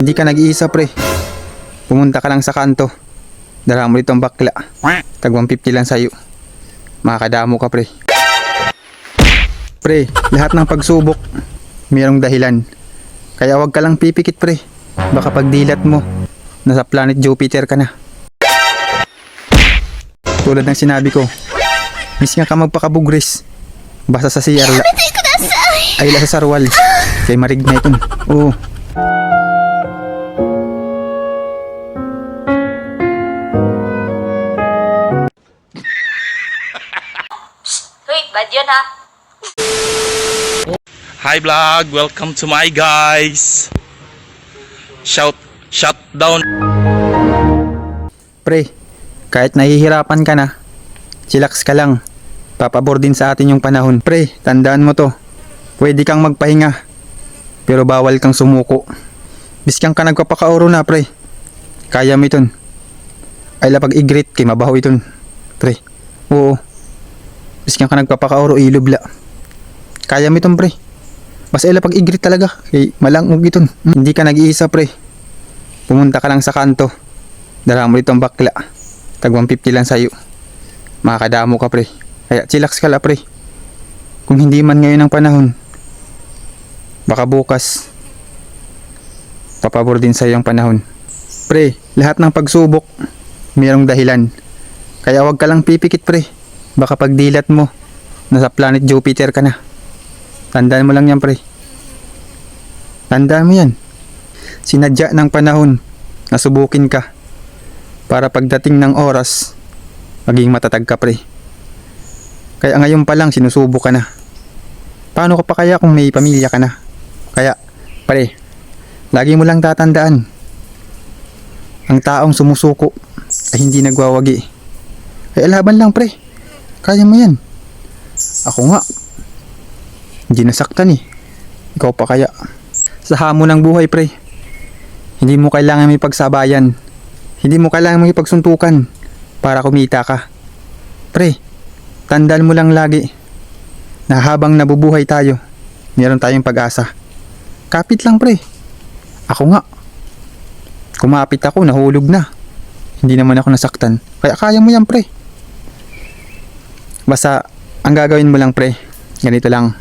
Hindi ka nag-iisa pre. Pumunta ka lang sa kanto. Dala mo itong bakla. Tag 150 lang sa'yo. Makakadamo ka pre. Pre, lahat ng pagsubok mayroong dahilan. Kaya wag ka lang pipikit pre. Baka pagdilat mo, nasa planet Jupiter ka na. Tulad ng sinabi ko, miss nga ka magpakabugris. Basta sa siyarla ay la sa sarwal. Kay marig na ito. Oo. Hoy, bad yun ha. Hi vlog, welcome to my guys. Shout down. Pre, kahit nahihirapan ka na, chillax ka lang. Papabor din sa atin yung panahon. Pre, tandaan mo to. Pwede kang magpahinga, pero bawal kang sumuko. Biskang ka nagpapakaoro na pre. Kaya mo iton. Ay lapag igrit kay mabaho iton. Pre, oo. Biskang ka nagpapakaoro ilubla. Kaya mo iton pre. Basta ila pag igrit talaga kay malangog iton. Hindi ka nag-iisa pre. Pumunta ka lang sa kanto. Dala mo itong bakla. Tag 150 lang sa'yo. Makakadamo ka pre. Kaya chillax ka la pre. Kung hindi man ngayon ang panahon, baka bukas papabor din sa'yo ang panahon. Pre, lahat ng pagsubok mayroong dahilan. Kaya wag ka lang pipikit pre. Baka pagdilat mo, nasa planet Jupiter ka na. Tandaan mo lang yan pre. Tandaan mo yan. Sinadya ng panahon na subukin ka para pagdating ng oras maging matatag ka pre. Kaya ngayon pa lang sinusubok ka na. Paano ka pa kaya kung may pamilya ka na? Kaya pre, lagi mo lang tatandaan, ang taong sumusuko ay hindi nagwawagi. Kaya laban lang pre. Kaya mo yan. Ako nga, hindi nasaktan eh. Ikaw pa kaya. Sa hamon ng buhay pre, hindi mo kailangan may pagsabayan. Hindi mo kailangan may pagsuntukan para kumita ka. Pre, tandaan mo lang lagi na habang nabubuhay tayo, meron tayong pag-asa. Kapit lang pre. Ako nga, kumapit ako, nahulog na. Hindi naman ako nasaktan. Kaya kaya mo yan pre. Basta ang gagawin mo lang pre, ganito lang.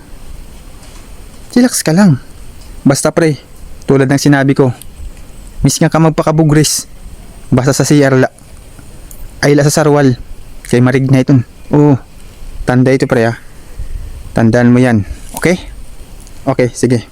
Chillax ka lang. Basta pre, tulad ng sinabi ko, miss nga ka magpakabugris. Basta sa siyarla ay la sa sarwal. Kay marig na iton. Oo. Tanda ito pre ha. Tandaan mo yan. Okay? Okay, sige.